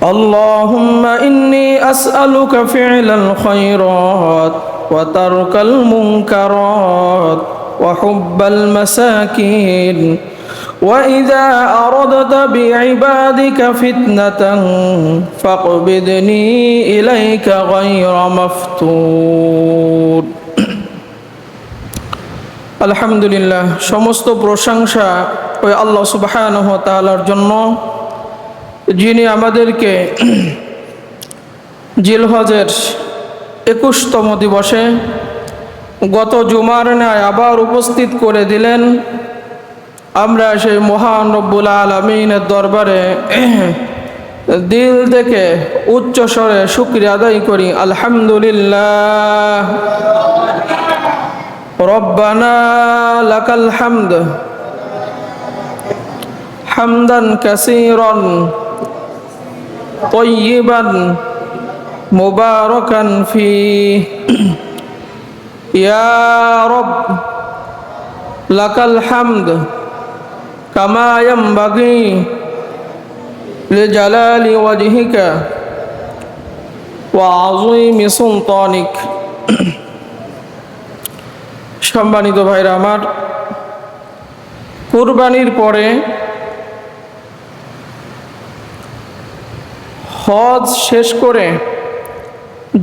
اللهم إني أسألك فعل الخيرات وترك المنكرات وحب المساكين وإذا أردت بعبادك فتنة فاقبضني إليك غير مفتون আলহামদুলিল্লাহ। সমস্ত প্রশংসা ওই আল্লাহ সুবহানাহু ওয়া তাআলার জন্য, যিনি আমাদেরকে জিলহজের 21তম দিবসে গত জুমার ন্যায় আবার উপস্থিত করে দিলেন। আমরা সেই মহান রব্বুল আলামিনের দরবারে দিল থেকে উচ্চ স্বরে শুকরিয়া আদায় করি, আলহামদুলিল্লাহ। রব্বানা লাকাল হামদ হামদান কাসীরান তাইয়িবান মুবারাকান ফীহি ইয়া রব লাকাল হামদ কামা ইয়ানবাগি লিজালালি ওয়াজহিকা ওয়া আযীমি সুলতানিক। সম্মানিত ভাইরা আমার, কুরবানির পরে হজ শেষ করে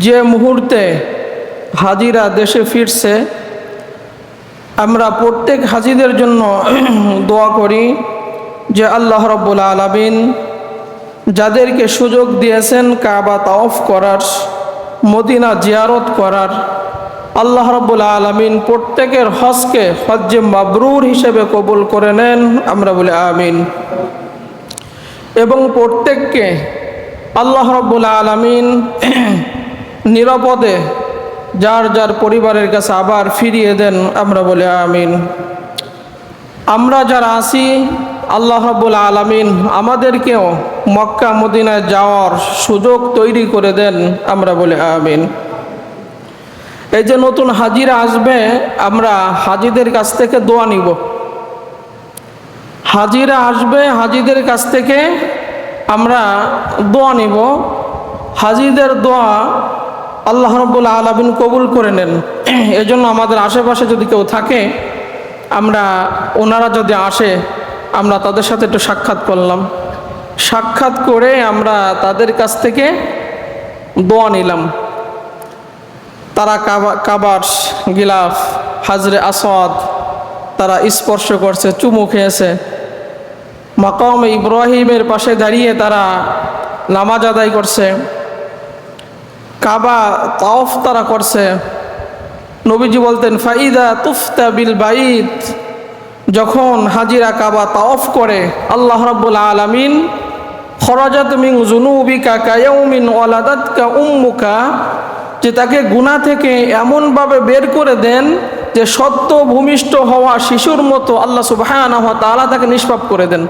যে মুহূর্তে হাজিরা দেশে ফিরছে, আমরা প্রত্যেক হাজিদের জন্য দোয়া করি যে আল্লাহ রাব্বুল আলামিন যাদেরকে সুযোগ দিয়েছেন কাবা তাওয়াফ করার, মদিনা জিয়ারত করার, আল্লাহ রাব্বুল আলামিন প্রত্যেকের হজকে হজ্জে মাবরুর হিসেবে কবুল করে নেন, আমরা বলি আমিন। এবং প্রত্যেককে আল্লাহ রাব্বুল আলামিন নিরাপদে যার যার পরিবারের কাছে আবার ফিরিয়ে দেন, আমরা বলি আমিন। আমরা যারা আছি, আল্লাহ রাব্বুল আলামিন আমাদেরকেও মক্কা মদিনায় যাওয়ার সুযোগ তৈরি করে দেন, আমরা বলি আমিন। এই যে নতুন হাজিরা আসবে, আমরা হাজিদের কাছ থেকে দোয়া নিব। হাজিরা আসবে, হাজিদের কাছ থেকে আমরা দোয়া নিব। হাজিদের দোয়া আল্লাহ রাব্বুল আলামিন কবুল করে নেন। এজন্য আমাদের আশেপাশে যদি কেউ থাকে, আমরা ওনারা যদি আসে, আমরা তাদের সাথে একটু সাক্ষাৎ করলাম। সাক্ষাৎ করে আমরা তাদের কাছ থেকে দোয়া নিলাম। তারা কাবার গিলাফ, হাজরে আসওয়াদ তারা স্পর্শ করছে, চুমু খেয়েছে। মাকাম ইব্রাহিমের পাশে দাঁড়িয়ে তারা নামাজ আদায় করছে। কাবা তাওয়াফ তারা করছে। নবীজি বলতেন, ফাইদা তুফতা বিল বাইত, যখন হাজিরা কাবা তাওয়াফ করে, আল্লাহ রাব্বুল আলামিন খরাজাত মিন যুনুবিকা কায়াউমিন ওয়ালাদাতকা উম্মুকা, যে তাকে গুনাহ থেকে এমনভাবে বের করে দেন যে সত্য ভূমিষ্ঠ হওয়া শিশুর মতো আল্লাহ সুবহানাহু ওয়া তাআলা তাকে নিষ্পাপ করে দেন।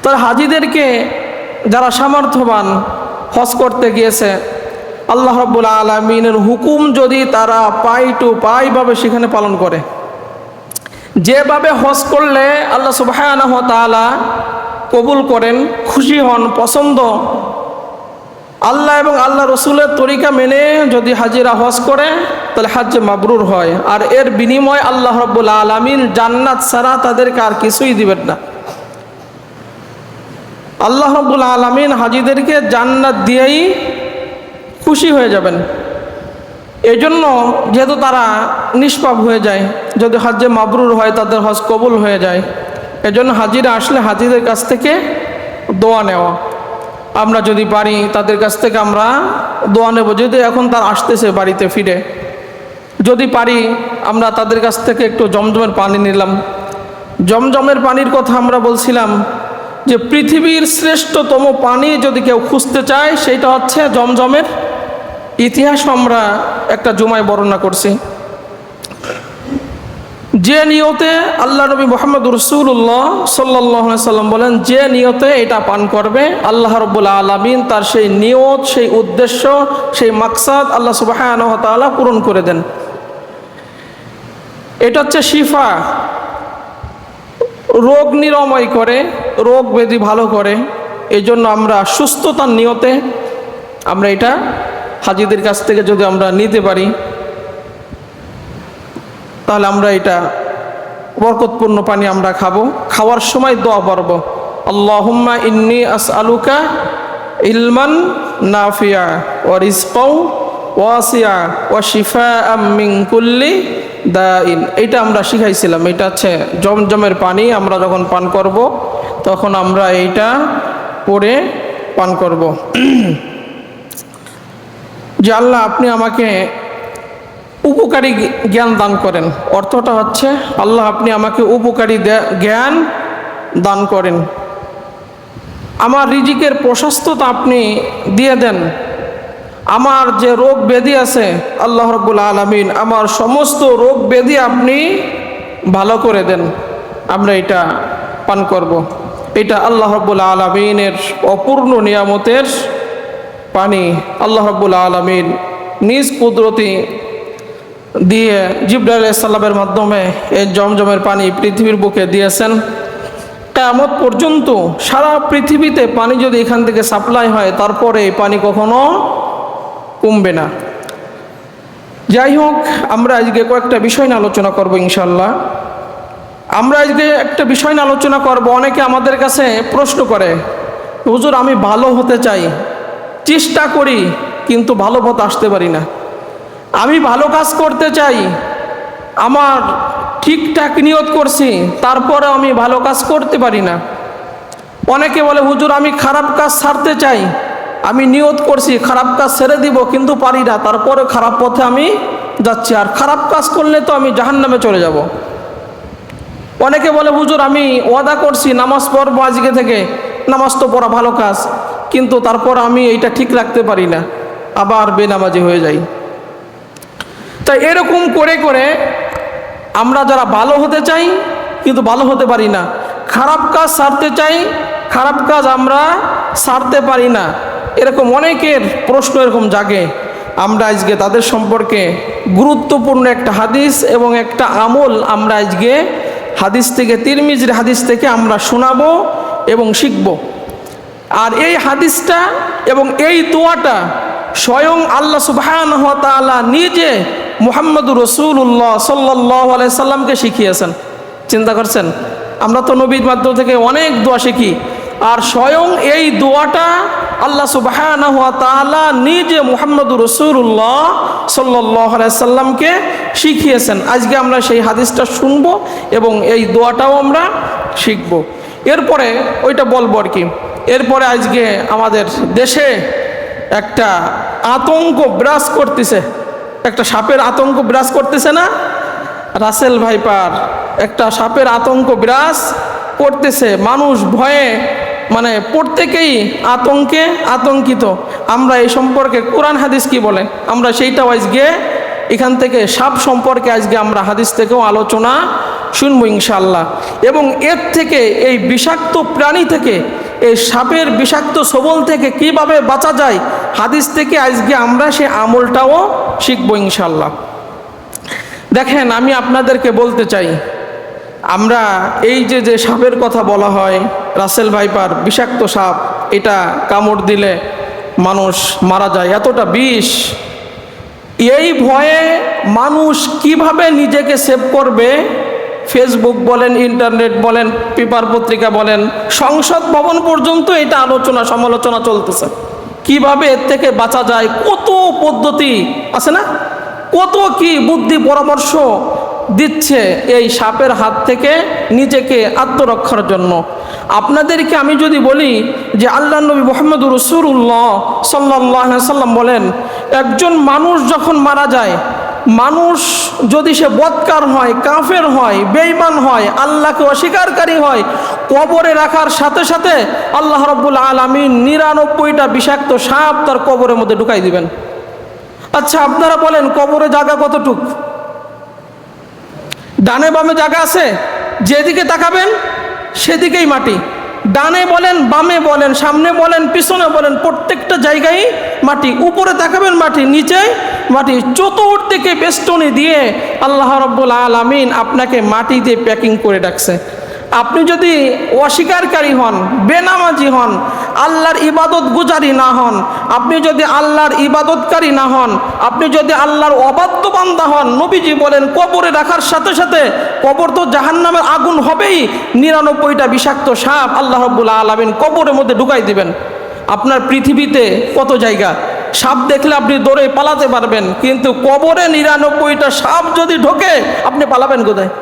তার হাজিদেরকে যারা সামর্থ্যবান হজ করতে গিয়েছে, আল্লাহ রাব্বুল আলামিনের হুকুম যদি তারা পাই টু পাই ভাবে সেখানে পালন করে, যেভাবে হজ করলে আল্লাহ সুবহানাহু ওয়া তাআলা কবুল করেন, খুশি হন, পছন্দ, আল্লাহ এবং আল্লাহ রসুলের তরিকা মেনে যদি হাজিরা হজ করে, তাহলে হজ্জে মাবরুর হয়। আর এর বিনিময় আল্লাহ রাব্বুল আলামিন জান্নাত ছাড়া তাদেরকে আর কিছুই দিবেন না। আল্লাহ রাব্বুল আলামিন হাজিদেরকে জান্নাত দিয়েই খুশি হয়ে যাবেন। এই জন্য যেহেতু তারা নিষ্পাপ হয়ে যায়, যদি হজ্জে মাবরুর হয়, তাদের হজ কবুল হয়ে যায়। এজন্য হাজিরা আসলে হাজিদের কাছ থেকে দোয়া নেওয়া, আমরা যদি পারি তাদের কাছ থেকে আমরা দোয়া নেব। যদি এখন তার আসতেছে বাড়িতে ফিরে, যদি পারি আমরা তাদের কাছ থেকে একটু জমজমের পানি নিলাম। জমজমের পানির কথা আমরা বলছিলাম যে পৃথিবীর শ্রেষ্ঠতম পানি যদি কেউ খুঁজতে চায়, সেটা হচ্ছে জমজমের ইতিহাস আমরা একটা জুমায় বর্ণনা করছি। যে নিয়তে আল্লাহ নবী মুহাম্মদ রাসূলুল্লাহ সাল্লাল্লাহু আলাইহি সাল্লাম বলেন, যে নিয়তে এটা পান করবে, আল্লাহ রাব্বুল আলামিন তার সেই নিয়ত, সেই উদ্দেশ্য, সেই মাকসাদ আল্লাহ সুবহানাহু ওয়া তাআলা পূরণ করে দেন। এটা হচ্ছে শিফা, রোগ নিরাময় করে, রোগ ব্যাধি ভালো করে। এই জন্য আমরা সুস্থতার নিয়তে আমরা এটা হাজিদের কাছ থেকে যদি আমরা নিতে পারি তাহলে আমরা এটা বরকতপূর্ণ পানি আমরা খাবো। খাওয়ার সময় দোয়া পড়ব, আল্লাহুম্মা ইন্নী আসআলুকা ইলমান নাফিয়া ওয়া রিজকাও ওয়াসিয়া ওয়া শিফাআম মিন কুল্লি দাইন। এটা আমরা শিখাইছিলাম। এটা হচ্ছে জমজমের পানি। আমরা যখন পান করব তখন আমরা এইটা পরে পান করব। যে আল্লাহ আপনি আমাকে উপকারী জ্ঞান দান করেন। অর্থটা হচ্ছে আল্লাহ আপনি আমাকে উপকারী জ্ঞান দান করেন, আমার রিজিকের প্রশস্ততা আপনি দিয়ে দেন, আমার যে রোগ ব্যাধি আছে আল্লাহ রাব্বুল আলামিন আমার সমস্ত রোগ ব্যাধি আপনি ভালো করে দেন। আমরা এটা পান করব। এটা আল্লাহ রাব্বুল আলামিনের অপূর্ণ নিয়ামতের পানি। আল্লাহ রাব্বুল আলামিন নিজ কুদরতি দিয়ে জিবরাইল আলাইহিস সালামের মাধ্যমে এই জমজমের পানি পৃথিবীর বুকে দিয়েছেন। কিয়ামত পর্যন্ত সারা পৃথিবীতে পানি যদি এখান থেকে সাপ্লাই হয় তারপরে এই পানি কখনো কমবে না। যাই হোক, আমরা আজকে কয়েকটা বিষয় নিয়ে আলোচনা করব ইনশাল্লাহ। আমরা আজকে একটা বিষয় নিয়ে আলোচনা করব। অনেকে আমাদের কাছে প্রশ্ন করে, হুজুর আমি ভালো হতে চাই, চেষ্টা করি কিন্তু ভালো পথ আসতে পারি না। আমি ভালো কাজ করতে চাই, আমার ঠিকঠাক নিয়ত করছি, তারপরে আমি ভালো কাজ করতে পারি না। অনেকে বলে হুজুর আমি খারাপ কাজ ছাড়তে চাই, আমি নিয়ত করছি খারাপ কাজ ছেড়ে দিব কিন্তু পারি না, তারপরে খারাপ পথে আমি যাচ্ছি, আর খারাপ কাজ করলে তো আমি জাহান্নামে চলে যাব। অনেকে বলে হুজুর আমি ওয়াদা করছি নামাজ পড়বো আজকে থেকে, নামাজ তো পড়া ভালো কাজ, কিন্তু তারপর আমি এইটা ঠিক রাখতে পারি না, আবার বেনামাজি হয়ে যাই। তাই এরকম করে করে আমরা যারা ভালো হতে চাই কিন্তু ভালো হতে পারি না, খারাপ কাজ ছাড়তে চাই, খারাপ কাজ আমরা ছাড়তে পারি না, এরকম অনেকের প্রশ্ন এরকম জাগে। আমরা আজকে তাদের সম্পর্কে গুরুত্বপূর্ণ একটা হাদিস এবং একটা আমল আমরা আজকে হাদিস থেকে, তিরমিজির হাদিস থেকে আমরা শোনাবো এবং শিখব। আর এই হাদিসটা এবং এই দোয়াটা স্বয়ং আল্লাহ সুবহানাহু ওয়া তাআলা নিজে মুহাম্মদুর রাসূলুল্লাহ সাল্লাল্লাহু আলাইহি সাল্লামকে শিখিয়েছেন। চিন্তা করছেন, আমরা তো নবীর মাধ্যম থেকে অনেক দোয়া শিখি, আর স্বয়ং এই দোয়াটা আল্লাহ সুবহানাহু ওয়া তাআলা নিজে মুহাম্মদুর রাসূলুল্লাহ সাল্লাল্লাহু আলাইহি সাল্লামকে শিখিয়েছেন। আজকে আমরা সেই হাদিসটা শুনবো এবং এই দোয়াটাও আমরা শিখব। এরপরে ওইটা বলবো আর কি। এরপরে আজকে আমাদের দেশে একটা আতঙ্ক বিরাজ করতেছে, একটা সাপের আতঙ্ক বিরাজ করতেছে না? রাসেল ভাইপার একটা সাপের আতঙ্ক বিরাজ করতেছে। মানুষ ভয়ে মানে প্রত্যেকেই আতঙ্কে আতঙ্কিত। আমরা এই সম্পর্কে কোরআন হাদিস কি বলে আমরা সেইটাও আজকে এখান থেকে সাপ সম্পর্কে আজকে আমরা হাদিস থেকেও আলোচনা শুনবো ইনশাআল্লাহ। এবং এর থেকে এই বিষাক্ত প্রাণী থেকে, এই সাপের বিষাক্ত ছোবল থেকে কিভাবে বাঁচা যায় হাদিস থেকে আজকে আমরা সে আমলটাও শিখবো ইনশাআল্লাহ। দেখেন, আমি আপনাদেরকে বলতে চাই, আমরা এই যে সাপের কথা বলা হয় রাসেল ভাইপার, বিষাক্ত সাপ, এটা কামড় দিলে মানুষ মারা যায়, এতটা বিষ। এই ভয়ে মানুষ কিভাবে নিজেকে সেভ করবে, ফেসবুক বলেন, ইন্টারনেট বলেন, পেপার পত্রিকা বলেন, সংসদ ভবন পর্যন্ত এটা আলোচনা সমালোচনা চলতেছে। কিভাবে এর থেকে বাঁচা যায়, কত পদ্ধতি আছে না, কত কি বুদ্ধি পরামর্শ দিচ্ছে এই সাপের হাত থেকে নিজেকে আত্মরক্ষার জন্য। আপনাদেরকে আমি যদি বলি যে আল্লাহ নবী মুহাম্মদুর রাসূলুল্লাহ সাল্লাল্লাহু আলাইহি সাল্লাম বলেন, একজন মানুষ যখন মারা যায়, মানুষ যদি সে বদকার হয়, কাফের হয়, বেঈমান হয়, আল্লাহকে অস্বীকারী হয়, কবরে রাখার সাথে সাথে আল্লাহ রাব্বুল আলামিন 99টা বিষাক্ত সাপ তার কবরের মধ্যে ঢুকাই দিবেন। আচ্ছা আপনারা বলেন কবরে জায়গা কতটুক? ডানে বামে জায়গা আছে? যেদিকে তাকাবেন সেদিকেই মাটি। ডানে বলেন, বামে বলেন, সামনে বলেন, পিছনে বলেন, প্রত্যেকটা জায়গায় মাটি। উপরে তাকাবেন মাটি, নিচে মাটি, চতুর্দিকে বেষ্টনী দিয়ে আল্লাহ রাব্বুল আলামিন আপনাকে মাটি দিয়ে প্যাকিং করে রাখছে। আপনি যদি অস্বীকারী হন, বেনামাজি হন, আল্লাহর ইবাদত গুজারি না হন, আপনি যদি আল্লাহর ইবাদতকারী না হন, আপনি যদি আল্লাহর অবাধ্য বান্দা হন, নবীজি বলেন কবরে রাখার সাথে সাথে কবর তো জাহান্নামের আগুন হবেই, 99টা বিষাক্ত সাপ আল্লাহ রাব্বুল আলামিন কবরের মধ্যে ঢুকাই দিবেন। আপনার পৃথিবীতে কত জায়গা, সাপ দেখলে আপনি দৌড়ে পালাতে পারবেন, কিন্তু কবরে 99টা সাপ যদি ঢোকে আপনি পালাবেন কোথায়?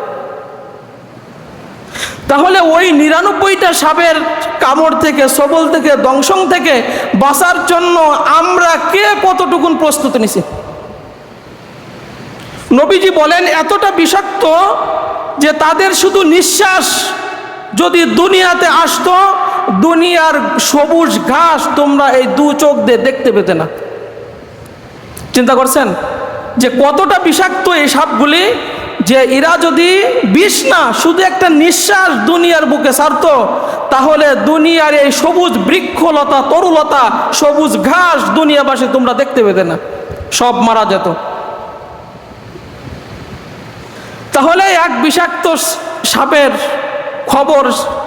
তাহলে ওই 99টা সাপের কামড় থেকে, সবল থেকে, দংশন থেকে বাঁচার জন্য আমরা কে কতটুকুন প্রস্তুত নিছি? নবীজি বলেন এতটা বিষাক্ত যে তাদের শুধু নিঃশ্বাস যদি দুনিয়াতে আসতো, দুনিয়ার সবুজ ঘাস তোমরা এই দু চোখ দিয়ে দেখতে পেতে না। চিন্তা করছেন যে কতটা বিষাক্ত এই সাপগুলি, যে এরা যদি বিষ না শুধু একটা নিঃশ্বাস দুনিয়ার বুকে ছাড়তো, তাহলে দুনিয়ার এই সবুজ বৃক্ষলতা, তরুলতা, সবুজ ঘাস দুনিয়াবাসী তোমরা দেখতে পেতে না, সব মারা যেত। তাহলে এক বিষাক্ত সাপের খবর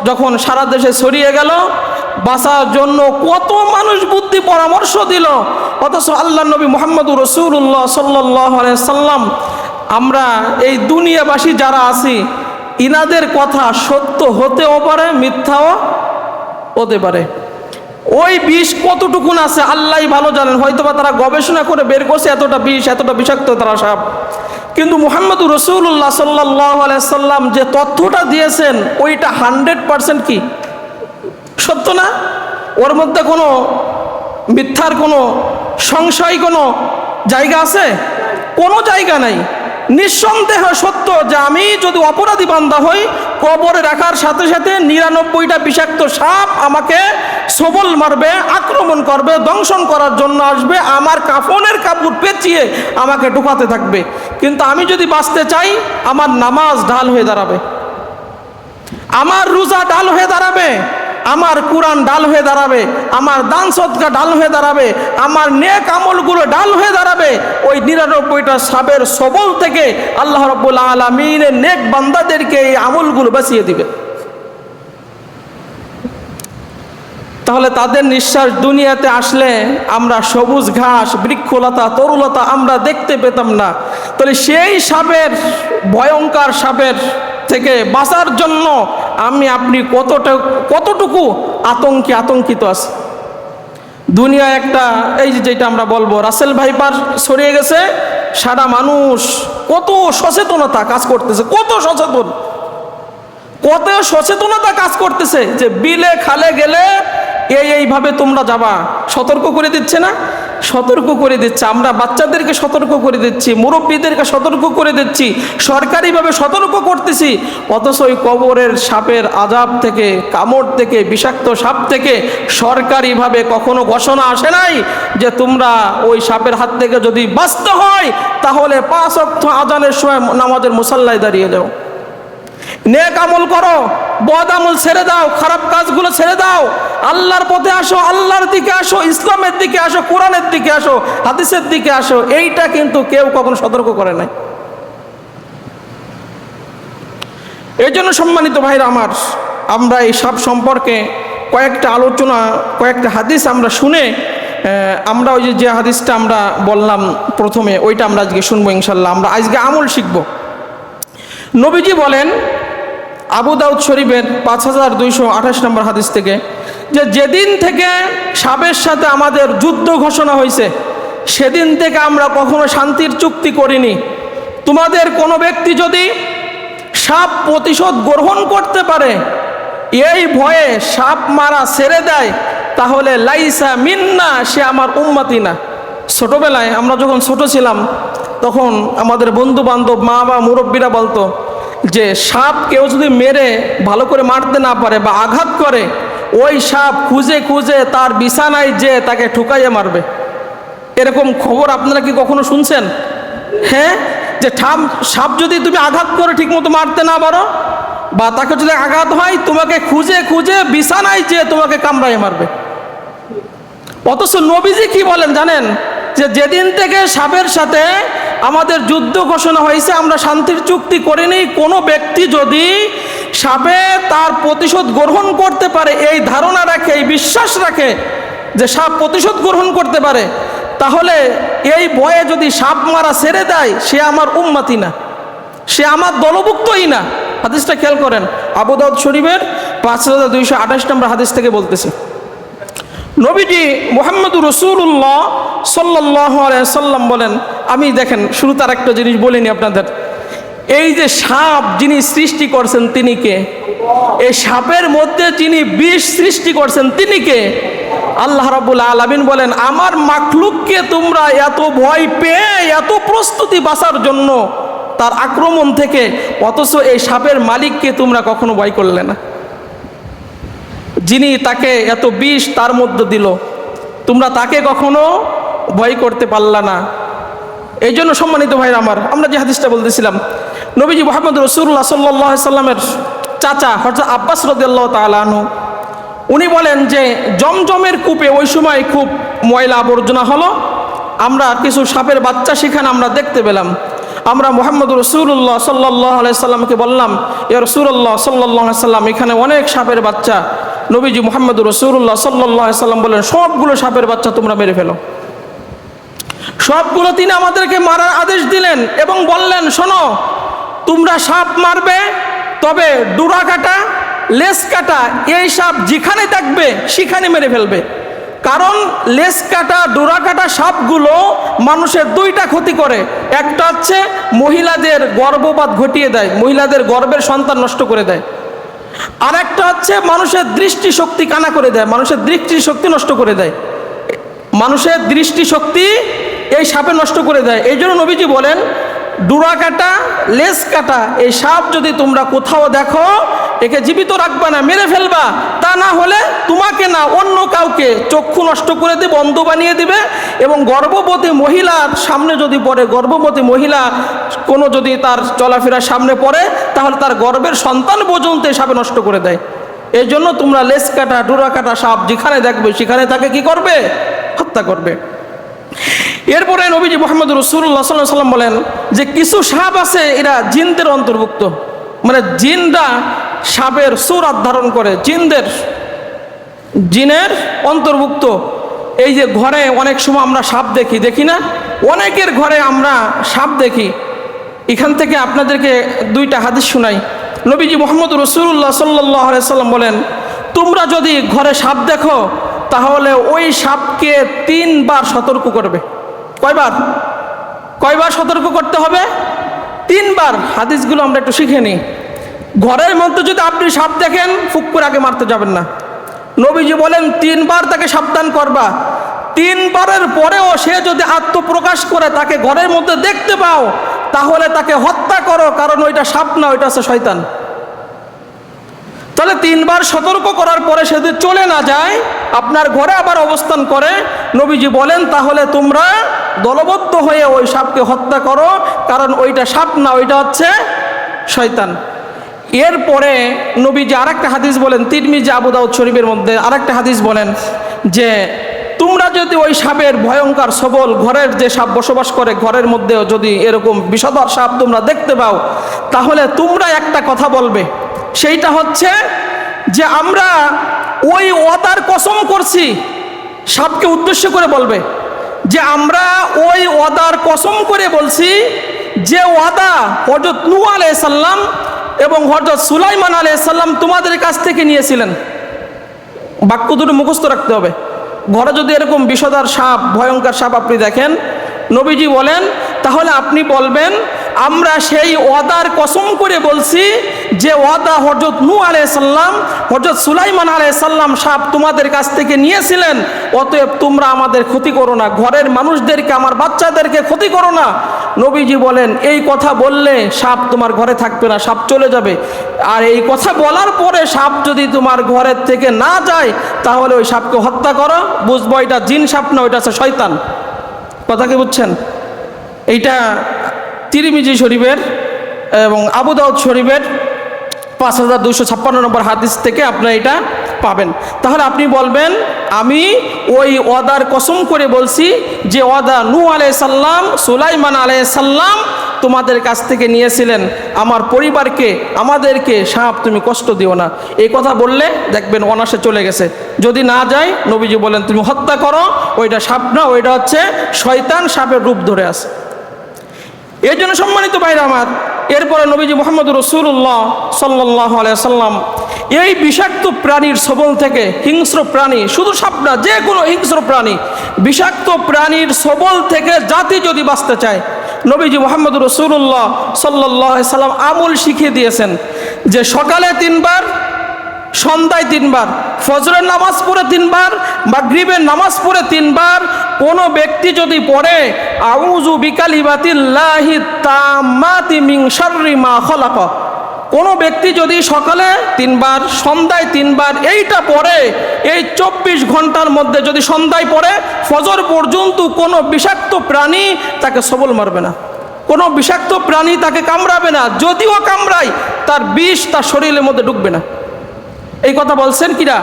যখন সারা দেশে ছড়িয়ে গেল, বাঁচার জন্য কত মানুষ বুদ্ধি পরামর্শ দিল, অথচ আল্লাহ নবী মুহাম্মদুর রাসূলুল্লাহ সাল্লাল্লাহু আলাইহি সাল্লাম, আমরা এই দুনিয়াবাসী যারা আছি ইনাদের কথা সত্য হতেও পারে, মিথ্যাও হতে পারে। ওই বিষ কতটুকুন আছে আল্লাহই ভালো জানেন, হয়তোবা তারা গবেষণা করে বের করছে এতটা বিষ, এতটা বিষাক্ত তারা সাপ। কিন্তু মুহাম্মদুর রাসূলুল্লাহ সাল্লাল্লাহু আলাইহি সাল্লাম যে তথ্যটা দিয়েছেন ওইটা 100% কি সত্য না? ওর মধ্যে কোনো মিথ্যার কোনো সংশয় কোনো জায়গা আছে? কোনো জায়গা নাই। নিঃসন্দেহ সত্য যে আমি যদি অপরাধী বান্দা হই, কবরে রাখার সাথে সাথে 99টা বিষাক্ত সাপ আমাকে সবল মারবে, আক্রমণ করবে, দংশন করার জন্য আসবে, আমার কাফনের কাপড় পেঁচিয়ে আমাকে ঢুকাতে থাকবে। কিন্তু আমি যদি বাঁচতে চাই, আমার নামাজ ঢাল হয়ে দাঁড়াবে, আমার রোজা ঢাল হয়ে দাঁড়াবে, আমার কুরআন ডাল হয়ে দাঁড়াবে, আমার দান সদকা ডাল হয়ে দাঁড়াবে, আমার নেক আমলগুলো ডাল হয়ে দাঁড়াবে। ওই 99টা সাপের সবল থেকে আল্লাহ রাব্বুল আলামিনের নেক বান্দাদেরকে এই আমলগুলো বাঁচিয়ে দিবে। তাহলে তাদের নিঃশ্বাস দুনিয়াতে আসলে আমরা সবুজ ঘাস, বৃক্ষলতা, তরুলতা আমরা দেখতে পেতাম না। তাহলে সেই সাপের, ভয়ঙ্কর সাপের থেকে বাঁচার জন্য আমি আপনি কতটুকু আতঙ্কিত আছে। দুনিয়া একটা, এই যেটা আমরা বলবো রাসেল ভাইপার ছড়িয়ে গেছে, সারা মানুষ কত সচেতনতা কাজ করতেছে, কত সচেতনতা কাজ করতেছে যে বিলে খালে গেলে এইভাবে তোমরা যাবা, সতর্ক করে দিচ্ছে না? সতর্ক করে দিচ্ছে। আমরা বাচ্চাদেরকে সতর্ক করে দিচ্ছি, মুরব্বীদেরকে সতর্ক করে দিচ্ছি, সরকারিভাবে সতর্ক করতেছি, অথচ ওই কবরের সাপের আযাব থেকে, কামড় থেকে, বিষাক্ত সাপ থেকে সরকারিভাবে কখনো ঘোষণা আসে নাই যে তোমরা ওই সাপের হাত থেকে যদি বাঁচতে হয় তাহলে 5 ওয়াক্ত আযানের সময় নামাজের মুসাল্লায় দাঁড়িয়ে যাও, নেক আমল করো, বদ আমল ছেড়ে দাও, খারাপ কাজগুলো ছেড়ে দাও, আল্লাহর পথে আসো, আল্লাহর দিকে আসো, ইসলামের দিকে আসো, কোরআনের দিকে আসো, হাদিসের দিকে আসো। এইটা কিন্তু কেউ কখনো সতর্ক করে নাই। এই জন্য সম্মানিত ভাইরা আমার, আমরা এই সাপ সম্পর্কে কয়েকটা আলোচনা, কয়েকটা হাদিস আমরা শুনে, আমরা ওই যে হাদিসটা আমরা বললাম প্রথমে, ওইটা আমরা আজকে শুনবো ইনশাল্লাহ। আমরা আজকে আমল শিখব। নবীজি বলেন আবু দাউদ শরীফের 5228 নম্বর হাদিস থেকে, যে যেদিন থেকে সাপের সাথে আমাদের যুদ্ধ ঘোষণা হয়েছে সেদিন থেকে আমরা কখনো শান্তির চুক্তি করিনি। তোমাদের কোনো ব্যক্তি যদি সাপ প্রতিশোধ গ্রহণ করতে পারে, এই ভয়ে সাপ মারা ছেড়ে দেয়, তাহলে লাইসা মিন্না, সে আমার উম্মতি না। ছোটবেলায় আমরা যখন ছোট ছিলাম তখন আমাদের বন্ধু বান্ধব, মা বা মুরব্বীরা বলতো যে সাপ কেউ যদি মেরে ভালো করে মারতে না পারে বা আঘাত করে, ওই সাপ খুঁজে খুঁজে তার বিছানায় যে তাকে ঠুকাইয়ে মারবে। এরকম খবর আপনারা কি কখনো শুনছেন? হ্যাঁ, যে সাপ যদি তুমি আঘাত করে ঠিকমতো মারতে না পারো বা তাকে যদি আঘাত হয়, তোমাকে খুঁজে খুঁজে বিছানায় যে তোমাকে কামড়াইয়ে মারবে। অথচ নবীজি কি বলেন জানেন? যে যেদিন থেকে সাপের সাথে আমাদের যুদ্ধ ঘোষণা হয়েছে, আমরা শান্তির চুক্তি করিনি। কোনো ব্যক্তি যদি সাপে তার প্রতিশোধ গ্রহণ করতে পারে এই ধারণা রাখে, এই বিশ্বাস রাখে যে সাপ প্রতিশোধ গ্রহণ করতে পারে, তাহলে এই ভয়ে যদি সাপ মারা ছেড়ে দেয়, সে আমার উম্মতি না, সে আমার দলভুক্তই না। হাদিসটা খেয়াল করেন, আবু দাউদ শরীফের 5228 নম্বর হাদিস থেকে বলতেছে, নবীজি মুহাম্মদুর রাসূলুল্লাহ সাল্লাল্লাহু আলাইহি সাল্লাম বলেন, আমি দেখেন শুরুতে আরেকটা জিনিস বলিনি আপনাদের, এই যে সাপ যিনি সৃষ্টি করছেন তিনি কে? এই সাপের মধ্যে যিনি বিষ সৃষ্টি করছেন তিনি কে? আল্লাহ রাব্বুল আলামিন বলেন, আমার মাখলুককে তোমরা এত ভয় পেয়ে এত প্রস্তুতি বাঁচার জন্য তার আক্রমণ থেকে, অথচ এই সাপের মালিককে তোমরা কখনো ভয় করলে না, যিনি তাকে এত বিষ তার মধ্যে দিল, তোমরা তাকে কখনো ভয় করতে পারলা না। এই জন্য সম্মানিত ভাইরা আমার, আমরা যে হাদিসটা বলতেছিলাম, নবীজি মুহাম্মদ রাসূলুল্লাহ সাল্লাল্লাহু আলাইহি সাল্লামের চাচা হযরত আব্বাস রাদিয়াল্লাহু তাআলা আনহু, উনি বলেন যে জমজমের কূপে ওই সময় খুব ময়লা আবর্জনা হলো, আমরা কিছু সাপের বাচ্চা সেখানে আমরা দেখতে পেলাম। আমরা মুহাম্মদ রাসূলুল্লাহ সাল্লাল্লাহু আলাইহি সাল্লামকে বললাম, ইয়া রাসূলুল্লাহ সাল্লাল্লাহু আলাইহি সাল্লাম, এখানে অনেক সাপের বাচ্চা। নবীজি মুহাম্মদ রাসূলুল্লাহ সাল্লাল্লাহু আলাইহি সাল্লাম বলেন, সবগুলো সাপের বাচ্চা তোমরা মেরে ফেলো। সবগুলো তিনি আমাদেরকে মারার আদেশ দিলেন এবং বললেন, শোনো, তোমরা সাপ মারবে, তবে ডুরা কাটা, লেজ কাটা এই সাপ যেখানে থাকবে সেখানে মেরে ফেলবে। কারণ লেজ কাটা, ডোরা কাটা সাপগুলো মানুষের দুইটা ক্ষতি করে, একটা হচ্ছে মহিলাদের গর্ভপাত ঘটিয়ে দেয়, মহিলাদের গর্ভের সন্তান নষ্ট করে দেয়, আর একটা হচ্ছে মানুষের দৃষ্টিশক্তি কানা করে দেয়, মানুষের দৃষ্টিশক্তি নষ্ট করে দেয়, মানুষের দৃষ্টিশক্তি এই সাপে নষ্ট করে দেয়। এই জন্য নবীজি বলেন, ডোরা কাটা, লেজ কাটা এই সাপ যদি তোমরা কোথাও দেখো, একে জীবিত রাখবা না, মেরে ফেলবা, তা না হলে তোমাকে না অন্য কাউকে চক্ষু নষ্ট করে দিবে, অন্ধ বানিয়ে দিবে, এবং গর্ভবতী মহিলার সামনে যদি পড়ে, গর্ভবতী মহিলা কোনো যদি তার চলাফেরার সামনে পড়ে, তাহলে তার গর্ভের সন্তান পর্যন্ত এই সাপে নষ্ট করে দেয়। এই জন্য তোমরা লেজ কাটা, ডোরা কাটা সাপ যেখানে দেখবে সেখানে তাকে কি করবে? হত্যা করবে। এরপরে নবীজি মুহাম্মদ রাসূলুল্লাহ সাল্লাল্লাহু আলাইহি ওয়াসাল্লাম বলেন যে কিছু সাপ আছে এরা জিনদের অন্তর্ভুক্ত, মানে জিনরা সাপের সূরত ধারণ করে, জিনের অন্তর্ভুক্ত। এই যে ঘরে অনেক সময় আমরা সাপ দেখি না? অনেকের ঘরে আমরা সাপ দেখি। এখান থেকে আপনাদেরকে দুইটা হাদিস শোনাই। নবীজি মুহাম্মদ রাসূলুল্লাহ সাল্লাল্লাহু আলাইহি ওয়াসাল্লাম বলেন, তোমরা যদি ঘরে সাপ দেখো তাহলে ওই সাপকে 3 বার সতর্ক করবে। কয়বার সতর্ক করতে হবে? 3 বার। হাদিসগুলো আমরা একটু শিখে নিই। ঘরের মধ্যে যদি আপনি সাপ দেখেন, ফুক করে আগে মারতে যাবেন না। নবীজি বলেন 3 বার তাকে সাবধান করবা। 3 বারের পরেও সে যদি আত্মপ্রকাশ করে, তাকে ঘরের মধ্যে দেখতে পাও, তাহলে তাকে হত্যা করো, কারণ ওইটা সাপ না, ওইটা হচ্ছে শয়তান। তাহলে 3 বার সতর্ক করার পরে সে যদি চলে না যায়, আপনার ঘরে আবার অবস্থান করে, নবীজি বলেন তাহলে তোমরা দলবদ্ধ হয়ে ওই সাপকে হত্যা করো, কারণ ওইটা সাপ না, ওইটা হচ্ছে শয়তান। এরপরে নবীজি আরেকটা হাদিস বলেন, তিরমিজি, আবু দাউদ শরীফের মধ্যে আরেকটা হাদিস বলেন যে তোমরা যদি ওই সাপের ভয়ঙ্কর সবল ঘরের যে সাপ বসবাস করে, ঘরের মধ্যে যদি এরকম বিষধর সাপ তোমরা দেখতে পাও, তাহলে তোমরা একটা কথা বলবে, সেইটা হচ্ছে যে আমরা ওই ওয়াদার কসম করছি। সাপকে উদ্দেশ্য করে বলবে যে আমরা ওই ওয়াদার কসম করে বলছি, যে ওয়াদা হযরত নূহ আলাইহিস সালাম এবং হযরত সুলাইমান আলাইহিস সালাম তোমাদের কাছ থেকে নিয়েছিলেন। বাক্য দুটো মুখস্থ রাখতে হবে। ঘরে যদি এরকম বিষধর সাপ, ভয়ঙ্কর সাপ আপনি দেখেন, নবীজি বলেন তাহলে আপনি বলবেন আমরা সেই ওয়াদার কসম করে বলছি, যে ওয়াদা হযরত নূহ আলাইহিস সালাম, হযরত সুলাইমান আলাইহিস সালাম সাপ তোমাদের কাছ থেকে নিয়েছিলেন, অতএব তোমরা আমাদের ক্ষতি করো না, ঘরের মানুষদেরকে, আমার বাচ্চাদেরকে ক্ষতি করো না। নবীজি বলেন এই কথা বললে সাপ তোমার ঘরে থাকবে না, সাপ চলে যাবে। আর এই কথা বলার পরে সাপ যদি তোমার ঘরের থেকে না যায়, তাহলে ওই সাপকে হত্যা করো, বুঝবো এটা জিন সাপ না, ওইটা হচ্ছে শয়তান। কথা কি বুঝছেন? এইটা তিরমিজি শরীফের এবং আবু দাউদ শরীফের 5256 নম্বর হাদিস থেকে আপনারা এটা পাবেন। তাহলে আপনি বলবেন আমি ওই ওয়াদার কসম করে বলছি, যে ওয়াদা নূহ আলাইহিস সালাম, সুলাইমান আলাইহিস সালাম তোমাদের কাছ থেকে নিয়েছিলেন, আমার পরিবারকে আমাদেরকে সাপ তুমি কষ্ট দিও না। এই কথা বললে দেখবেন অনাসে চলে গেছে। যদি না যায় নবীজি বলেন তুমি হত্যা করো, ওইটা সাপ না, ওইটা হচ্ছে শয়তান, সাপের রূপ ধরে আছে। এই জন্য সম্মানিত ভাইরা আমার, এরপরে নবীজি মুহাম্মদ রাসূলুল্লাহ সাল্লাল্লাহু আলাইহি সাল্লাম এই বিষাক্ত প্রাণীর ছোবল থেকে, হিংস্র প্রাণী শুধু সাপ না, যে কোনো হিংস্র প্রাণী, বিষাক্ত প্রাণীর ছোবল থেকে জাতি যদি বাঁচতে চায়, নবীজি মুহাম্মদ রাসূলুল্লাহ সাল্লাল্লাহু আলাইহি সাল্লাম আমল শিখিয়ে দিয়েছেন যে সকালে 3 বার, সন্ধ্যায় 3 বার, ফজরের নামাজ পড়ে 3 বার, মাগরিবের নামাজ পড়ে 3 বার কোনো ব্যক্তি যদি পড়ে আউযু বিকালিমাতিল্লাহি তাম্মাতি মিন শাররি মা খালাক, কোনো ব্যক্তি যদি সকালে 3 বার, সন্ধ্যায় 3 বার এইটা পড়ে, এই 24 ঘন্টার মধ্যে যদি সন্ধ্যায় পড়ে, ফজর পর্যন্ত কোনো বিষাক্ত প্রাণী তাকে সবল মারবে না, কোনো বিষাক্ত প্রাণী তাকে কামড়াবে না, যদিও কামড়ায় তার বিষ তার শরীরের মধ্যে ঢুকবে না। এই কথা বলছেন কিনা?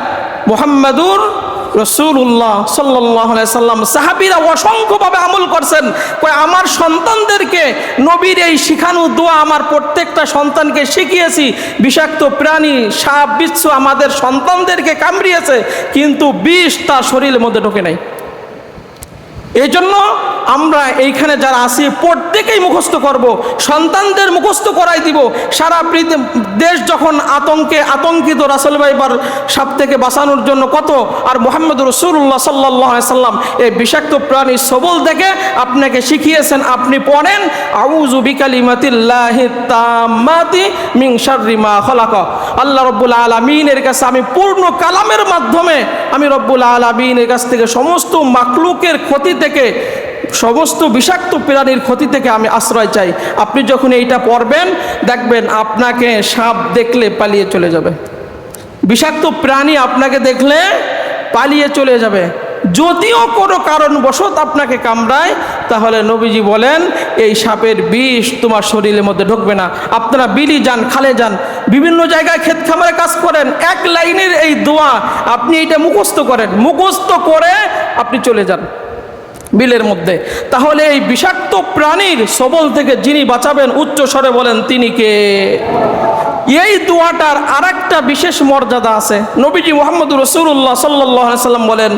মুহাম্মাদুর রাসূলুল্লাহ সাল্লাল্লাহু আলাইহি সাল্লাম। সাহাবীরা অসংখ্যভাবে আমল করছেন, কয় আমার সন্তানদেরকে নবীর এই শিখানো দোয়া আমার প্রত্যেকটা সন্তানকে শিখিয়েছি। বিষাক্ত প্রাণী সাপ বিচ্ছু আমাদের সন্তানদেরকে কামড়িয়েছে, কিন্তু বিষ তার শরীরের মধ্যে ঢোকে নাই। এই জন্য আমরা এইখানে যারা আছি প্রত্যেকেই মুখস্থ করব, সন্তানদের মুখস্থ করাই দিব। সারা দেশ যখন আতঙ্কিত, রাসূল ভাইবার সাপ থেকে বাঁচানোর জন্য কত, আর মুহাম্মদ রাসূলুল্লাহ সাল্লাল্লাহু আলাইহি সাল্লাম এই বিষাক্ত প্রাণীর সবল থেকে আপনাকে শিখিয়েছেন, আপনি পড়েন আউযু বিকালিমাতিল্লাহি তাম্মাতি মিন শাররি মা খালাক। আল্লাহ রাব্বুল আলামিনের কাছে আমি পূর্ণ কালামের মাধ্যমে আমি রব্বুল আলামিনের কাছ থেকে সমস্ত মাখলুকের ক্ষতি থেকে, সমস্ত বিষাক্ত প্রাণীর ক্ষতি থেকে আমি আশ্রয় চাই। আপনি যখন এইটা পড়বেন দেখবেন আপনাকে সাপ দেখলে পালিয়ে চলে যাবে, বিষাক্ত প্রাণী আপনাকে দেখলে পালিয়ে চলে যাবে। যদিও কোনো কারণবশত আপনাকে কামড়ায়, তাহলে নবীজি বলেন এই সাপের বিষ তোমার শরীরের মধ্যে ঢুকবে না। আপনারা বিলি যান, খালে যান, বিভিন্ন জায়গায় ক্ষেত খামারে কাজ করেন, 1 লাইনের এই দোয়া আপনি এইটা মুখস্থ করেন, মুখস্থ করে আপনি চলে যান বিলের মধ্যে, তাহলে এই বিষাক্ত প্রাণীর সবল থেকে যিনি বাঁচাবেন, উচ্চ স্বরে বলেন তিনি কে? এই দোয়াটার আরেকটা বিশেষ মর্যাদা আছে। নবীজি মুহাম্মদ রাসূলুল্লাহ সাল্লাল্লাহু আলাইহি সাল্লাম বলেন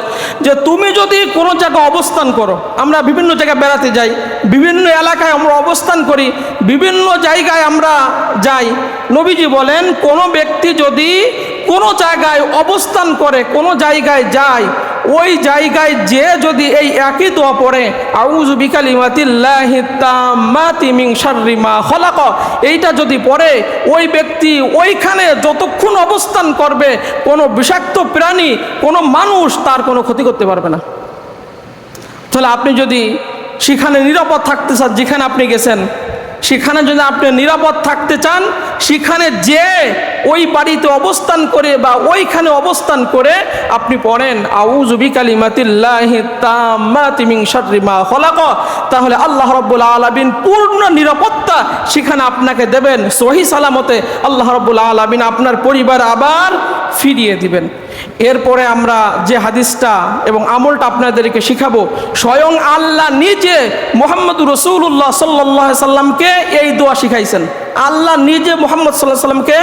যে তুমি যদি কোনো জায়গায় অবস্থান করো, আমরা বিভিন্ন জায়গায় বেড়াতে যাই, বিভিন্ন এলাকায় আমরা অবস্থান করি, বিভিন্ন জায়গায় আমরা যাই, নবীজি বলেন কোনো ব্যক্তি যদি কোনো জায়গায় অবস্থান করে, কোনো জায়গায় যায়, ওই জায়গায় যে যদি এই একই দোয়া পড়ে আউযু বিকালিমাতিল্লাহি তাম্মাতি মিন শাররি মা খালাক, এইটা যদি পড়ে, ওই ব্যক্তি ওইখানে যতক্ষণ অবস্থান করবে কোনো বিষাক্ত প্রাণী, কোনো মানুষ তার কোনো ক্ষতি করতে পারবে না। তাহলে আপনি যদি সেখানে নিরাপদ থাকতে চান, যেখানে আপনি গেছেন সেখানে যদি আপনি নিরাপদ থাকতে চান, সেখানে যে ওই বাড়িতে অবস্থান করে বা ওইখানে অবস্থান করে আপনি পড়েন আউযু বিকালিমাতিল্লাহি তাম্মাতি মিন শাররি মা খালাক, তাহলে আল্লাহ রাব্বুল আলামিন পূর্ণ নিরাপত্তা সেখানে আপনাকে দেবেন, সহি সালামতে আল্লাহ রাব্বুল আলামিন আপনার পরিবার আবার ফিরিয়ে দিবেন। এরপরে আমরা যে হাদিসটা এবং আমলটা আপনাদেরকে শিখাবো, স্বয়ং আল্লাহ নিজে মুহাম্মদ রাসূলুল্লাহ সাল্লাল্লাহু আলাইহি সাল্লামকে এই দোয়া শিখাইছেন। আল্লাহ নিজে মুহাম্মদ সাল্লাল্লাহু আলাইহি সাল্লামকে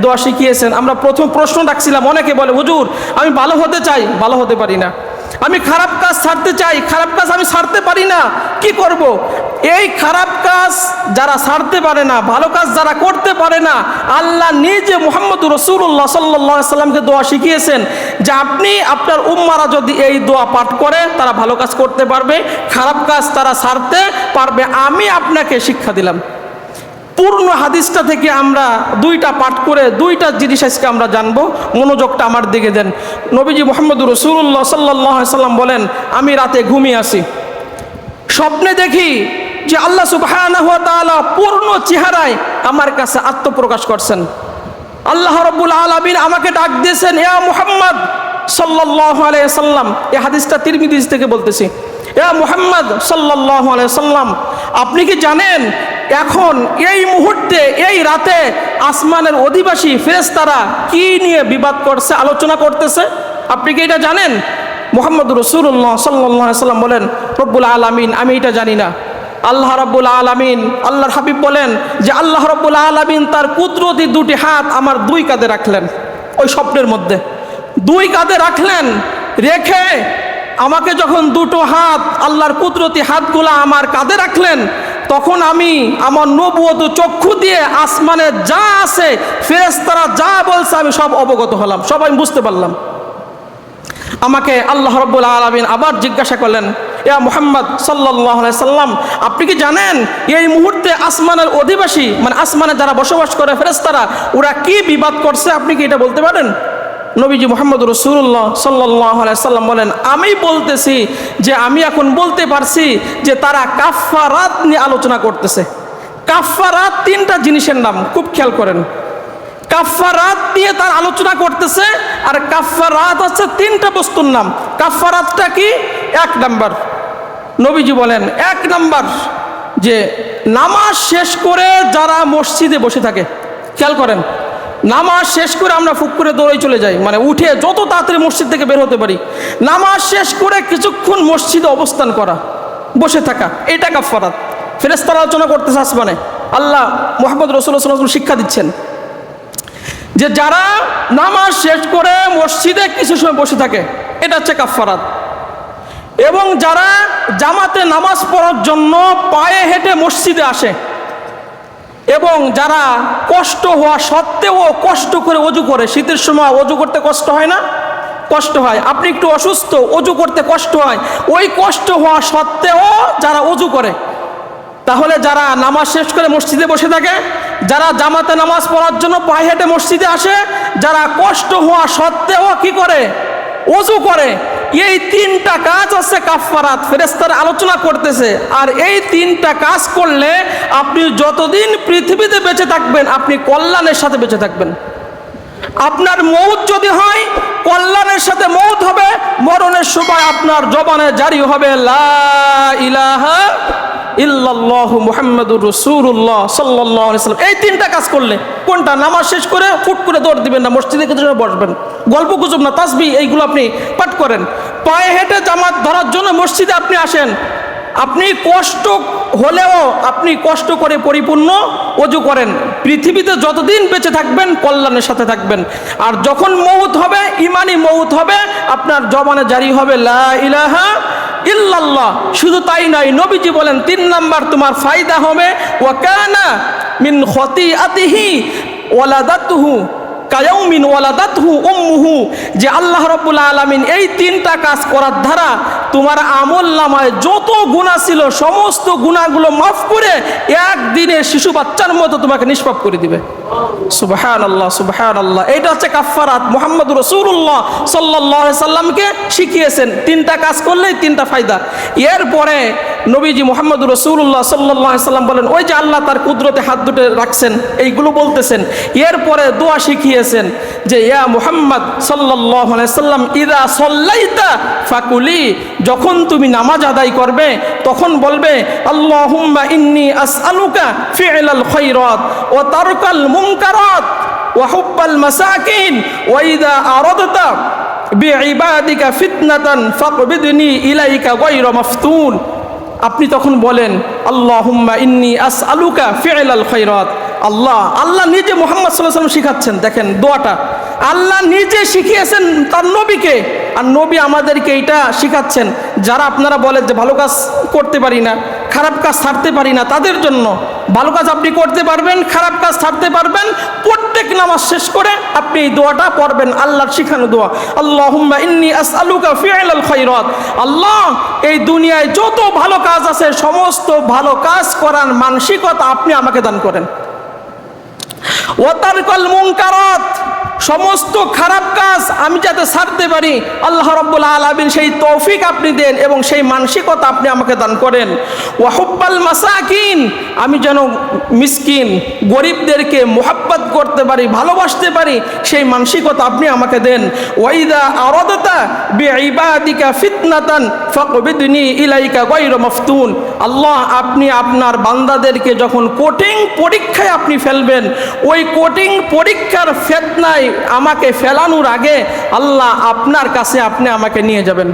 দোয়া শিখিয়েছেন। আমরা প্রথম প্রশ্ন রাখছিলাম, অনেকে বলে হুজুর আমি ভালো হতে চাই, ভালো হতে পারি না, আমি খারাপ কাজ ছাড়তে চাই, খারাপ কাজ আমি ছাড়তে পারি না, কি করব? এই খারাপ কাজ যারা ছাড়তে পারে না, ভালো কাজ যারা করতে পারে না, আল্লাহ নিজে মুহাম্মদ রাসূলুল্লাহ সাল্লাল্লাহু আলাইহি সাল্লামকে দোয়া শিখিয়েছেন যে আপনি আপনার উম্মারা যদি এই দোয়া পাঠ করে তারা ভালো কাজ করতে পারবে, খারাপ কাজ তারা ছাড়তে পারবে, আমি আপনাকে শিক্ষা দিলাম। পূর্ণ হাদিসটা থেকে আমরা 2টা পাঠ করে 2টা জিনিস আজকে আমরা জানবো। মনোযোগটা আমার দিকে দেন। নবীজি মুহাম্মদ রাসূলুল্লাহ সাল্লাল্লাহু আলাইহি সাল্লাম বলেন, আমি রাতে ঘুমিয়ে আছি, স্বপ্নে দেখি যে আল্লাহ সুবহানাহু ওয়া তাআলা পূর্ণ চেহারায় আমার কাছে আত্মপ্রকাশ করছেন। আল্লাহ রাব্বুল আলামিন আমাকে ডাক দিয়েছেন, ইয়া মুহাম্মদ সাল্লাল্লাহু আলাইহি সাল্লাম। এই হাদিসটা তিরমিজি থেকে বলতেছি। ইয়া মুহাম্মদ সাল্লাল্লাহু আলাইহি সাল্লাম, আপনি কি জানেন এখন এই মুহূর্তে এই রাতে আসমানের অধিবাসী ফেরেশতারা কি নিয়ে বিবাদ করছে, আলোচনা করতেছে? আপনি কি এটা জানেন? মুহাম্মদ রাসূলুল্লাহ সাল্লাল্লাহু আলাইহি সাল্লাম বলেন, রব্বুল আলামিন আমি এটা জানি না। আল্লাহ রাব্বুল আলামিন, আল্লাহর হাবিব বলেন যে আল্লাহ রাব্বুল আলামিন তার কুদরতি দুটি হাত আমার দুই কাঁধে রাখলেন। ওই স্বপ্নের মধ্যে দুই কাঁধে রাখলেন, রেখে আমাকে যখন দুটো হাত, আল্লাহর কুদরতি হাতগুলা আমার কাঁধে রাখলেন, তখন আমি আমার নবুয়ত চক্ষু দিয়ে আসমানে যা আছে, ফেরেশতারা যা বলছে, আমি সব অবগত হলাম, সব আমি বুঝতে পারলাম। আমাকে আল্লাহ রাব্বুল আলামিন আবার জিজ্ঞাসা করলেন, ইয়া মুহাম্মদ সাল্লাল্লাহু আলাইহি সাল্লাম, আপনি কি জানেন এই মুহূর্তে আসমানের অধিবাসী, মানে আসমানে যারা বসবাস করে ফেরেশতারা, ওরা কি বিবাদ করছে? আপনি কি এটা বলতে পারেন? নবীজি মুহাম্মদ রাসূলুল্লাহ সাল্লাল্লাহু আলাইহি সাল্লাম বলেন, আমি বলতেছি যে আমি এখন বলতে পারছি যে তারা কাফফারাত নিয়ে আলোচনা করতেছে। কাফফারাত তিনটা জিনিসের নাম, খুব খেয়াল করেন। কাফফারাত নিয়ে তার আলোচনা করতেছে, আর কাফফারাত হচ্ছে তিনটা বস্তুর নাম। কাফফারাতটা কি? এক নাম্বার, নবীজি বলেন এক নাম্বার যে নামাজ শেষ করে যারা মসজিদে বসে থাকে, খেয়াল করেন, নামাজ শেষ করে আমরা ফুক করে দৌড়ে চলে যাই, মানে উঠে যত তাড়াতাড়ি মসজিদ থেকে বের হতে পারি, নামাজ শেষ করে কিছুক্ষণ মসজিদে অবস্থান করা, বসে থাকা, এটা কাফফারাত। ফেরেশতারা আলোচনা করতেছে আসমানে, আল্লাহ মুহাম্মদ রাসূলুল্লাহ সাল্লাল্লাহু আলাইহি ওয়াসাল্লাম শিক্ষা দিচ্ছেন যে যারা নামাজ শেষ করে মসজিদে কিছু সময় বসে থাকে, এটা হচ্ছে কাফফারাত। এবং যারা জামাতে নামাজ পড়ার জন্য পায়ে হেঁটে মসজিদে আসে, এবং যারা কষ্ট হওয়া সত্ত্বেও কষ্ট করে অজু করে, শীতের সময় অজু করতে কষ্ট হয় না? কষ্ট হয়। আপনি একটু অসুস্থ, অজু করতে কষ্ট হয়, ওই কষ্ট হওয়া সত্ত্বেও যারা অজু করে, তাহলে যারা নামাজ শেষ করে মসজিদে বসে থাকে, যারা জামাতে নামাজ পড়ার জন্য পায়ে হেঁটে মসজিদে আসে, যারা কষ্ট হওয়া সত্ত্বেও কি করে? অজু করে, এই তিনটা কাজ আছে কাফফারাত। ফেরেশতারা আলোচনা করতেছে, আর এই তিনটা কাজ করলে আপনি যতদিন পৃথিবীতে বেঁচে থাকবেন আপনি কল্যাণের সাথে বেঁচে থাকবেন। আপনার মৌত যদি হয়, কল্যাণের সাথে মৌত হবে, মরণের সময় আপনার জবানে জারি হবে লা ইলাহা ইল্লাল্লাহু মুহাম্মাদুর রাসূলুল্লাহ সাল্লাল্লাহু আলাইহি ওয়াসাল্লাম। এই তিনটা কাজ করলে, কোনটা? নামাজ শেষ করে ফুট করে দৌড় দিবেন না, মসজিদে কিছু বসবেন, গল্প গুজব না, তাসবিহ এইগুলো আপনি পাঠ করেন। পায়ে হেঁটে জামাত ধরার জন্য মসজিদে আপনি আসেন, আপনি কষ্ট হলেও আপনি কষ্ট করে পরিপূর্ণ ওযু করেন। পৃথিবীতে যতদিন বেঁচে থাকবেন কল্যাণের সাথে থাকবেন, আর যখন মৌত হবে, ইমানি মৌত হবে, আপনার জবানে জারি হবে লা ইলাহা ইল্লাল্লাহ। শুধু তাই নয়, নবীজি বলেন 3 নাম্বার তোমার ফায়দা হবে ওয়া কানা মিন খতিআতিহি ওয়ালাদাতুহু কায়াউমিন ওয়ালাদাতহু উম্মুহু, যে আল্লাহ রাব্বুল আলামিন এই তিনটা কাজ করার দ্বারা তোমার আমল নামায় যত গুনাহ ছিল সমস্ত গুনাহগুলো মাফ করে একদিনে শিশু বাচ্চার মতো তোমাকে নিষ্পাপ করে দিবে। সুবহানাল্লাহ, সুবহানাল্লাহ। এইটা হচ্ছে কাফফারাত। মুহাম্মদুর রাসূলুল্লাহ সাল্লাল্লাহু আলাইহি সাল্লামকে শিখিয়েছেন তিনটা কাজ করলেই তিনটা ফায়দা। এরপরে নবীজি মুহাম্মদুর রাসূলুল্লাহ সাল্লাল্লাহু আলাইহি সাল্লাম বলেন, ওই যে আল্লাহ তার কুদরতে হাত দুটো রাখছেন, এইগুলো বলতেছেন। এরপরে দোয়া শিখিয়েছেন যে ইয়া মুহাম্মদ সাল্লাল্লাহু আলাইহি সাল্লাম ইযা সাল্লাইতা ফাকুলি, যখন তুমি নামাজ আদায় করবে তখন বলবে আল্লাহুম্মা ইন্নী আসআলুকা ফি'লাল খায়রাত ওয়া তারকাল মুনকারাত ওয়া হুব্বাল মাসাকিন ওয়া ইযা আরাদতা বিইবাদিকা ফিতনাতান ফাকবিদনি ইলাইকা গায়রা মাফতুন। আপনি তখন বলেন আল্লাহুম্মা ইন্নী আসআলুকা ফি'লাল খায়রাত। আল্লাহ নিজে মুহাম্মদ সাল্লাল্লাহু আলাইহি ওয়াসাল্লাম শিখাচ্ছেন। দেখেন দোয়াটা আল্লাহ নিজে শিখিয়েছেন তার নবীকে, আর নবী আমাদেরকে এটা শিখাচ্ছেন। যারা আপনারা বলেন যে ভালো কাজ করতে পারি না, খারাপ কাজ ছাড়তে পারি না, তাদের জন্য ভালো কাজ আপনি করতে পারবেন, খারাপ কাজ ছাড়তে পারবেন। প্রত্যেক নামাজ শেষ করে আপনি এই দোয়াটা পড়বেন, আল্লাহর শিখানো দোয়া, আল্লাহুম্মা ইন্নী আসআলুকা ফি'লাল খায়রাত। আল্লাহ, এই দুনিয়ায় যত ভালো কাজ আছে সমস্ত ভালো কাজ করার মানসিকতা আপনি আমাকে দান করেন। ওয়া তারকাল মুনকারাত, সমস্ত খারাপ কাজ আমি যাতে ছাড়তে পারি আল্লাহ রাব্বুল আলামিন সেই তৌফিক আপনি দেন এবং সেই মানসিকতা আপনি আমাকে দান করেন। ওয়া হুব্বাল মাসাকিন, আমি যেন মিসকিন গরিবদেরকে মুহাব্বত করতে পারি, ভালোবাসতে পারি, সেই মানসিকতা আপনি আমাকে দেন। ওয়া ইযা আরাদতা বিইবাদিকা ফিতনাতান ফাকবিদনি ইলাইকা গায়রা মাফতুন। আল্লাহ, আপনি আপনার বান্দাদেরকে যখন কঠিন পরীক্ষায় আপনি ফেলবেন, ওই কঠিন পরীক্ষার ফিতনায় আমাকে ফেলানোর আগে আল্লাহ আপনার কাছে আপনি আমাকে নিয়ে যাবেন।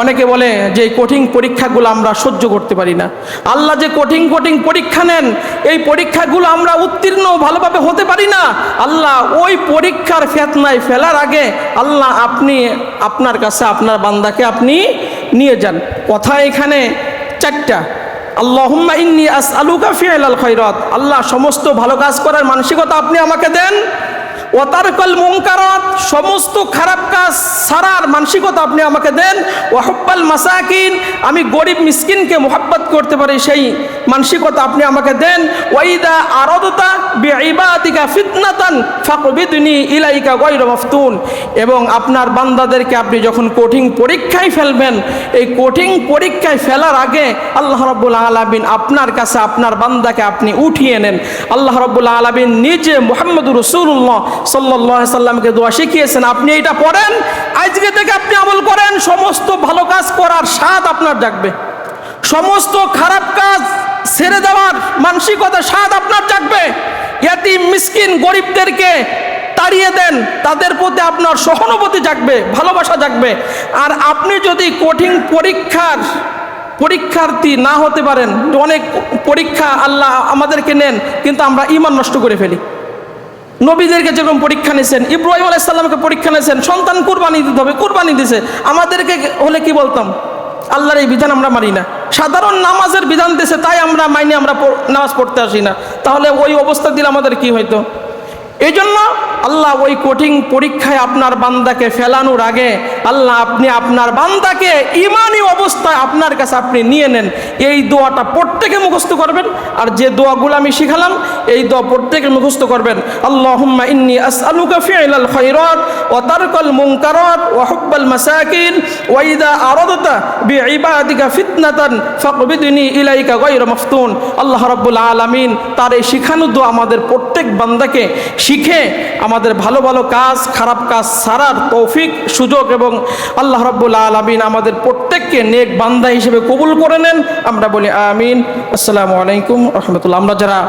অনেকে বলে যে এই কঠিন পরীক্ষাগুলো আমরা সহ্য করতে পারি না। আল্লাহ যে কঠিন কঠিন পরীক্ষা নেন, এই পরীক্ষাগুলো আমরা উত্তীর্ণ ভালোভাবে হতে পারি না। আল্লাহ ওই পরীক্ষার ফিতনায় ফেলার আগে আল্লাহ আপনি আপনার কাছে আপনার বান্দাকে আপনি নিয়ে যান। কথা এখানে চারটা। আল্লাহুম্মা ইন্নী আসআলুকা ফি'লাল খায়রাত, আল্লাহ সমস্ত ভালো কাজ করার মানসিকতা আপনি আমাকে দেন। ওয়া তারকাল মুনকারাত, সমস্ত খারাপ কাজ ছাড়ার মানসিকতা আপনি আমাকে দেন। ওয়া হুব্বাল মাসাকিন, আমি গরিব মিসকিনকে মুহাব্বত করতে পারি সেই মানসিকতা আপনি আমাকে দেন। ওয়া ইযা আরাদতা বিইবাদিকা ফিতনাতান ফাকবিদনি ইলাইকা গায়রা মাফতুন, এবং আপনার বান্দাদেরকে আপনি যখন কঠিন পরীক্ষায় ফেলবেন, এই কঠিন পরীক্ষায় ফেলার আগে আল্লাহ রাব্বুল আলামিন আপনার কাছে আপনার বান্দাকে আপনি উঠিয়ে নেন। আল্লাহ রাব্বুল আলামিন নিজে মুহাম্মদুর রাসূলুল্লাহ সাল্লাল্লাহু আলাইহি সাল্লামকে দোয়া শিখিয়েছেন, আপনি এটা পড়েন, আজকে থেকে আপনি আমল করেন, সমস্ত ভালো কাজ করার স্বাদ আপনার জাগবে, সমস্ত খারাপ কাজ ছেড়ে দেওয়ার মানসিকতা স্বাদ আপনার জাগবে। ইয়াতিম মিসকিন গরিবদেরকে তাড়িয়ে দেন, তাদের প্রতি আপনার সহানুভূতি জাগবে, ভালোবাসা জাগবে। আর আপনি যদি কঠিন পরীক্ষার্থী না হতে পারেন, অনেক পরীক্ষা আল্লাহ আমাদেরকে নেন কিন্তু আমরা ঈমান নষ্ট করে ফেলি। নবীদেরকে যেরকম পরীক্ষা নিয়েছেন, ইব্রাহিম আলাইহিস সালামকে পরীক্ষা নিয়েছেন, সন্তান কুরবানি দিতে হবে, কুরবানি দিয়েছে। আমাদেরকে হলে কি বলতাম, আল্লাহর এই বিধান আমরা মানি না, সাধারণ নামাজের বিধান দিয়েছে তাই আমরা মাইনে আমরা নামাজ পড়তে আসি না, তাহলে ওই অবস্থা দিলে আমাদের কি হইতো? এই জন্য আল্লাহ ওই কঠিন পরীক্ষায় আপনার বান্দাকে ফেলানোর আগে আল্লাহ আপনি আপনার বান্দাকে ঈমানি অবস্থায় আপনার কাছে আপনি নিয়ে নেন। এই দোয়াটা প্রত্যেকে মুখস্থ করবেন, আর যে দোয়াগুলো আমি শিখালাম এই দোয়া প্রত্যেকে মুখস্থ করবেন। আল্লাহুম্মা ইন্নী আসআলুকা ফি'লাল খায়রাত ওয়া তারকাল মুনকারাত ওয়া হুব্বাল মাসাকিন ওয়া ইযা আরাদতা বিইবাদিকা ফিতনাতান ফাকবিদনি ইলাইকা গায়রা মাফতুন। আল্লাহ রাব্বুল আলামিন তার এই শিখানো দোয়া আমাদের প্রত্যেক বান্দাকে শিখে আমাদের ভালো ভালো কাজ খারাপ কাজ ছাড়ার তৌফিক সুযোগ এবং আল্লাহ রাব্বুল আলামিন আমাদের প্রত্যেককে নেক বান্দা হিসেবে কবুল করে নেন। আমরা বলি আমিন। আসসালামু আলাইকুম ওয়া রাহমাতুল্লাহ। আমরা যারা